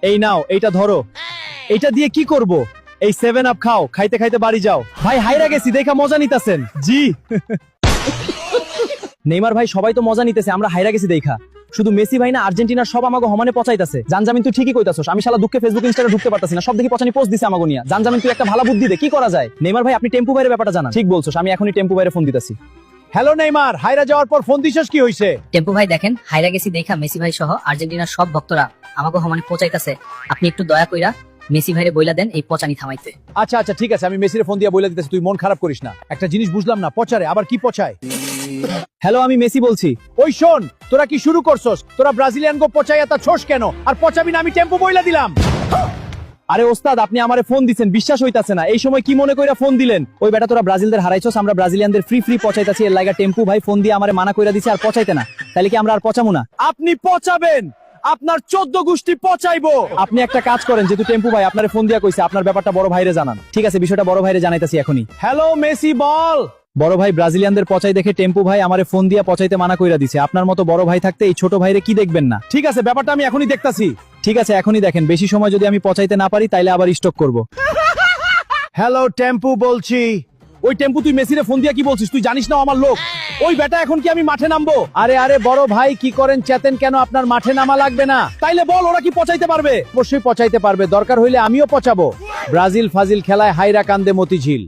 এই নাও এইটা ধরো। এইটা দিয়ে কি করব? এই 7 আপ খাও, খাইতে খাইতে বাড়ি যাও। ভাই হাইরা গেছি দেখা মজা নিতেছেন। জি। নেইমার ভাই সবাই তো মজা নিতেছে, আমরা হাইরা গেছি দেখা। শুধু মেসি ভাই না, আর্জেন্টিনার সব আমাকে হমানে পচাইতাছে। জানজামিন তুই ঠিকই কইতাছস, আমি শালা দুঃখে ফেসবুক ইনস্টাগ্রামে ঢুকতে পারতাছি না, সব দেখি পচানি পোস্ট দিছে আমাকে নিয়া। জানজামিন তুই একটা ভালো বুদ্ধি দে, কি করা যায়? নেইমার ভাই আপনি টেম্পু ভাইয়ের ব্যাপারটা জানান। ঠিক বলছস, আমি এখনই টেম্পু ভাইয়ের ফোন দিতাছি। হ্যালো নেইমার, হাইরা যাওয়ার পর ফোন দিছস, কি হইছে? টেম্পু ভাই দেখেন, হাইরা গেছি দেখা মেসি ভাই সহ আর্জেন্টিনার সব ভক্তরা আমাকে সমানে পচাইতাছে। আপনি একটু দয়া কইরা মেসি ভাইরে বইলা দেন এই পচানি থামাইতে। আচ্ছা আচ্ছা ঠিক আছে, আমি মেসিরে ফোন দিয়া বইলা দিতেছি, তুই মন খারাপ করিস না। একটা জিনিস বুঝলাম না, পচারে আবার কি পচায়? হ্যালো, আমি মেসি বলছি। ওই শোন, তোরা কি শুরু করছস? তোরা ব্রাজিলিয়ান গো পচাইয়া তা ছোস কেন? আর পচাবি না, আমি টেম্পো বইলা দিলাম। আরে ওস্তাদ, আপনি আমারে ফোন দিছেন, বিশ্বাস হইতাছে না। এই সময় কি মনে কইরা ফোন দিলেন? ওই বেটা তোরা ব্রাজিলদের হারাইছস, আমরা ব্রাজিলিয়ানদের ফ্রি ফ্রি পচাইতাছি, এর লাগা টেম্পু ভাই ফোন দিয়ে আমারে মানা কইরা দিছে আর পচাইতে না। তাইলে কি আমরা আর পচামু না? আপনি পচাবেন, আপনার 14 গোষ্ঠী পচাইবো। আপনি একটা কাজ করেন, যেহেতু টেম্পু ভাই আপনারে ফোন দিয়া কইছে, আপনার ব্যাপারটা বড় ভাইরে জানান। ঠিক আছে, বিষয়টা বড় ভাইরে জানাইতাছি এখনই। হ্যালো মেসি বল। বড় ভাই ব্রাজিলিয়ানদের পচাই দেখে টেম্পু ভাই আমারে ফোন দিয়া পচাইতে মানা কইরা দিছে। আপনার মতো বড় ভাই থাকতে এই ছোট ভাইরে কি দেখবেন না? ঠিক আছে, ব্যাপারটা আমি এখনই দেখতাছি। ঠিক আছে, এখনই দেখেন। বেশি সময় যদি আমি পচাইতে না পারি তাইলে আবার স্টক করব। হ্যালো টেম্পু বলছি। ওই টেম্পু, তুই মেসিরে ফোন দিয়া কি বলছিস? তুই জানিস না আমার লোক। ওই বেটা এখন কি আমি মাঠে নামবো? আরে আরে বড় ভাই কি করেন চেতেন কেন? আপনার মাঠে নামা লাগবে না। তাইলে বল, ওরা কি পচাইতে পারবে? অবশ্যই পচাইতে পারবে, দরকার হইলে আমিও পচাবো। ব্রাজিল ফাজিল খেলায় হাইরা কান্দে মতিঝিল।